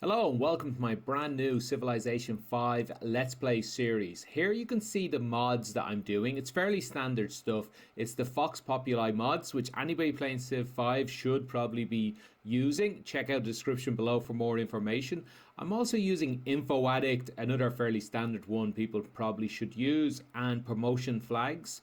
Hello and welcome to my brand new Civilization 5 Let's Play series. Here you can see the mods that I'm doing. It's fairly standard stuff. It's the Fox Populi mods, which anybody playing Civ 5 should probably be using. Check out the description below for more information. I'm also using Infoaddict, another fairly standard one people probably should use, and promotion flags,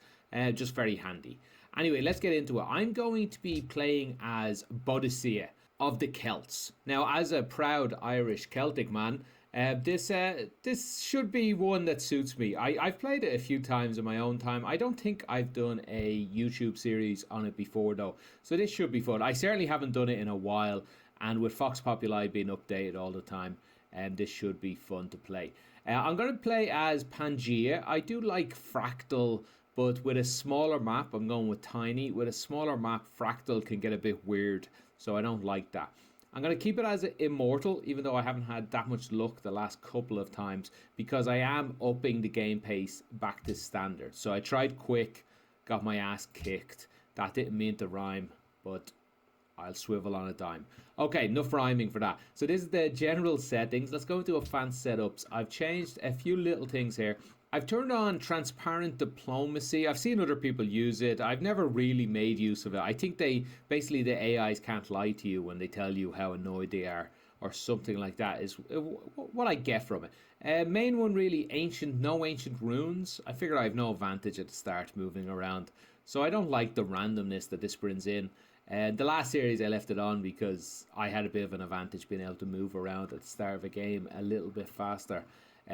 just very handy. Anyway, let's get into it. I'm going to be playing as Boadicea of the Celts. Now, as a proud Irish Celtic man, this should be one that suits me. I've played it a few times in my own time. I don't think I've done a YouTube series on it before though, so this should be fun. I certainly haven't done it in a while, and with Fox Populi being updated all the time, this should be fun to play. I'm going to play as Pangaea. I do like Fractal, but with a smaller map, I'm going with Tiny. With a smaller map, Fractal can get a bit weird, so I don't like that. I'm going to keep it as immortal, even though I haven't had that much luck the last couple of times, because I am upping the game pace back to standard. So I tried quick, got my ass kicked. That didn't mean to rhyme, but I'll swivel on a dime. Okay, enough rhyming for that. So this is the general settings. Let's go into advanced setups. I've changed a few little things here. I've turned on transparent diplomacy. I've seen other people use it. I've never really made use of it. I think the AIs can't lie to you when they tell you how annoyed they are, or something like that is what I get from it. Main one really, no ancient runes. I figure I have no advantage at the start moving around, so I don't like the randomness that this brings in. The last series I left it on because I had a bit of an advantage being able to move around at the start of a game a little bit faster.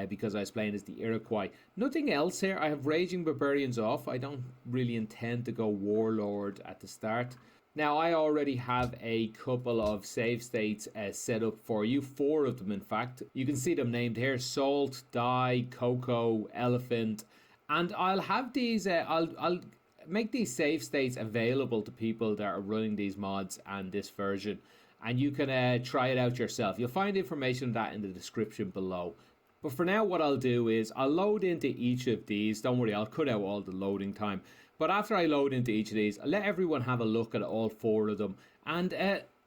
Because I was playing as the Iroquois. Nothing else here. I have Raging Barbarians off. I don't really intend to go Warlord at the start. Now, I already have a couple of save states set up for you. 4 of them, in fact. You can see them named here. Salt, Die, Cocoa, Elephant. And I'll have these... I'll make these save states available to people that are running these mods and this version. And you can try it out yourself. You'll find information on that in the description below. But for now, what I'll do is I'll load into each of these. Don't worry, I'll cut out all the loading time. But after I load into each of these, I'll let everyone have a look at all 4 of them. And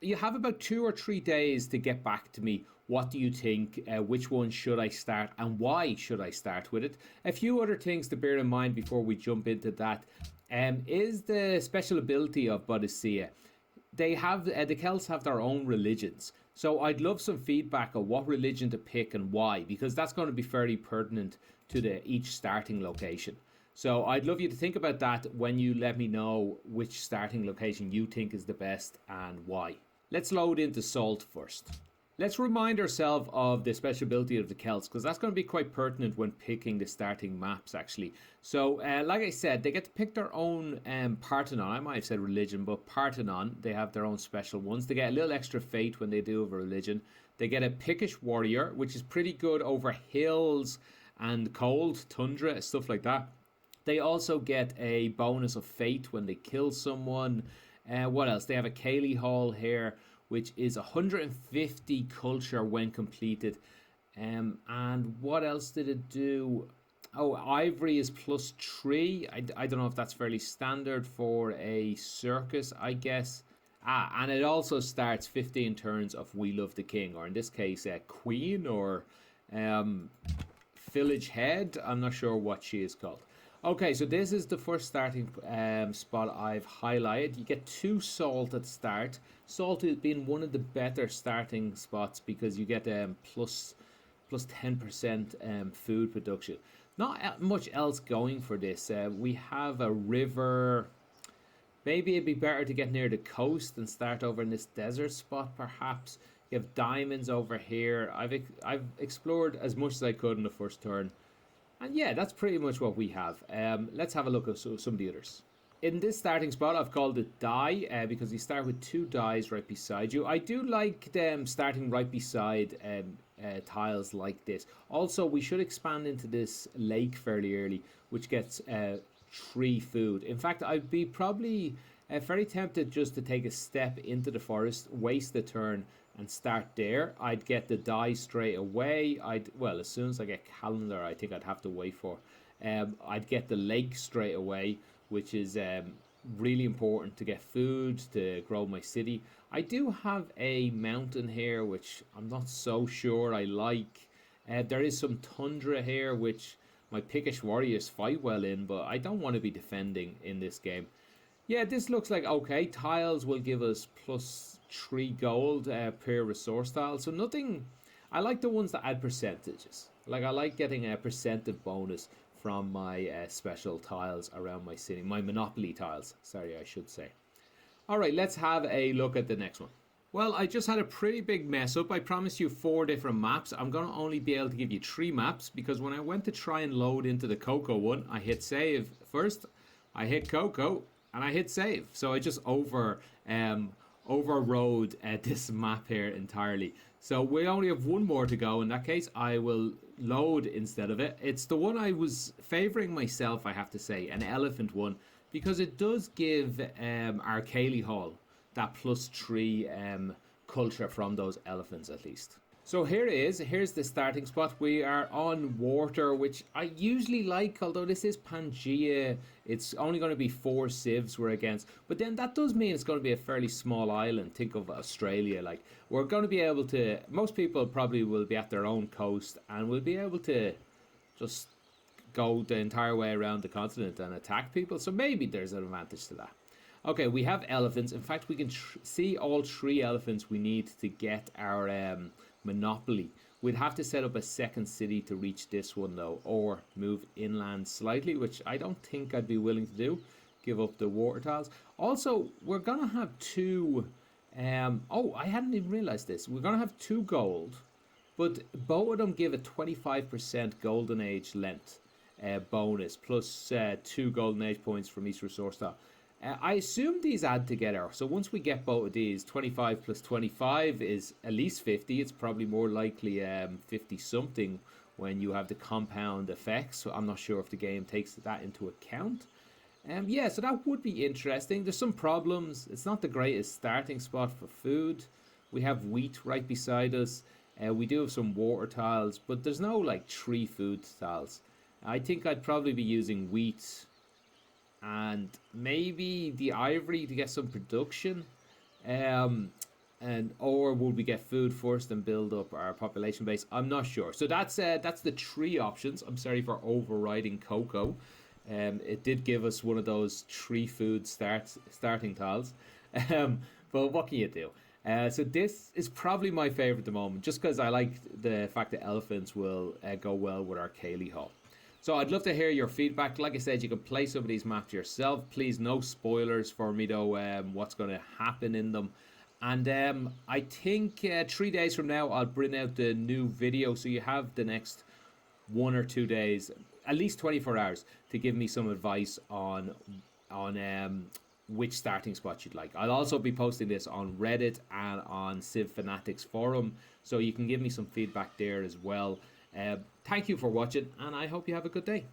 you have about 2 or 3 days to get back to me. What do you think? Which one should I start? And why should I start with it? A few other things to bear in mind before we jump into that is the special ability of Boadicea. They have the Celts have their own religions, so I'd love some feedback on what religion to pick and why, because that's going to be fairly pertinent to each starting location. So I'd love you to think about that when you let me know which starting location you think is the best and why. Let's load into Salt first. Let's remind ourselves of the special ability of the Celts, because that's going to be quite pertinent when picking the starting maps, actually. So, like I said, they get to pick their own Parthenon. I might have said religion, but Parthenon. They have their own special ones. They get a little extra fate when they do have a religion. They get a Pickish Warrior, which is pretty good over hills and cold, tundra, stuff like that. They also get a bonus of fate when they kill someone. What else? They have a Cayley Hall here, which is 150 culture when completed. And what else did it do? Oh, Ivory is +3. I don't know if that's fairly standard for a circus, I guess. And it also starts 15 turns of We Love the King, or in this case, Queen, or Village Head. I'm not sure what she is called. Okay, so this is the first starting spot I've highlighted. You get 2 salt at the start. Salt has been one of the better starting spots because you get plus 10% food production. Not much else going for this. We have a river. Maybe it'd be better to get near the coast and start over in this desert spot, perhaps. You have diamonds over here. I've explored as much as I could in the first turn. And yeah, that's pretty much what we have. Let's have a look at some of the others. In this starting spot, I've called it Die, because you start with 2 dies right beside you. I do like them starting right beside tiles like this. Also, we should expand into this lake fairly early, which gets 3 food. In fact, I'd be probably very tempted just to take a step into the forest, waste the turn, and start there. I'd get the die straight away. As soon as I get calendar, I think I'd have to wait for. I'd get the lake straight away, which is really important to get food to grow my city. I do have a mountain here, which I'm not so sure I like. There is some tundra here, which my pickish warriors fight well in, but I don't want to be defending in this game. Yeah, this looks like okay. Tiles will give us +3 gold per resource tile, so nothing. I like the ones that add percentages. Like I like getting a percentage bonus from my special tiles around my city, my monopoly tiles. Sorry, I should say. All right, let's have a look at the next one. Well, I just had a pretty big mess up. I promised you 4 different maps. I'm going to only be able to give you 3 maps because when I went to try and load into the Cocoa one, I hit save first, I hit Cocoa, and I hit save. So I just overrode this map here entirely. So we only have one more to go. In that case, I will load instead of it. It's the one I was favoring myself, I have to say, an elephant one, because it does give our Cayley Hall that +3 culture from those elephants at least. So here it is. Here's the starting spot. We are on water, which I usually like, although this is Pangaea. It's only going to be 4 civs we're against. But then that does mean it's going to be a fairly small island. Think of Australia. Like, we're going to be able to... Most people probably will be at their own coast and will be able to just go the entire way around the continent and attack people. So maybe there's an advantage to that. Okay, we have elephants. In fact, we can see all 3 elephants we need to get our... monopoly. We'd have to set up a second city to reach this one though, or move inland slightly, which I don't think I'd be willing to do. Give up the water tiles. Also, we're gonna have 2 oh, I hadn't even realized this. We're gonna have 2 gold, but both of them give a 25% golden age length bonus plus 2 golden age points from each resource tile. I assume these add together. So once we get both of these, 25 plus 25 is at least 50. It's probably more likely 50 something when you have the compound effects. So I'm not sure if the game takes that into account. Yeah, so that would be interesting. There's some problems. It's not the greatest starting spot for food. We have wheat right beside us. We do have some water tiles, but there's no like 3 food tiles. I think I'd probably be using wheat and maybe the ivory to get some production, or would we get food first and build up our population base? I'm not sure. So that's the 3 options. I'm sorry for overriding Cocoa. It did give us one of those 3 food starting tiles, but what can you do? So this is probably my favorite at the moment, just because I like the fact that elephants will go well with our Cayley Hall. So I'd love to hear your feedback. Like I said, you can play some of these maps yourself. Please, no spoilers for me though, what's going to happen in them. And I think 3 days from now, I'll bring out the new video. So you have the next 1 or 2 days, at least 24 hours, to give me some advice on which starting spot you'd like. I'll also be posting this on Reddit and on Civ Fanatics forum. So you can give me some feedback there as well. Thank you for watching, and I hope you have a good day.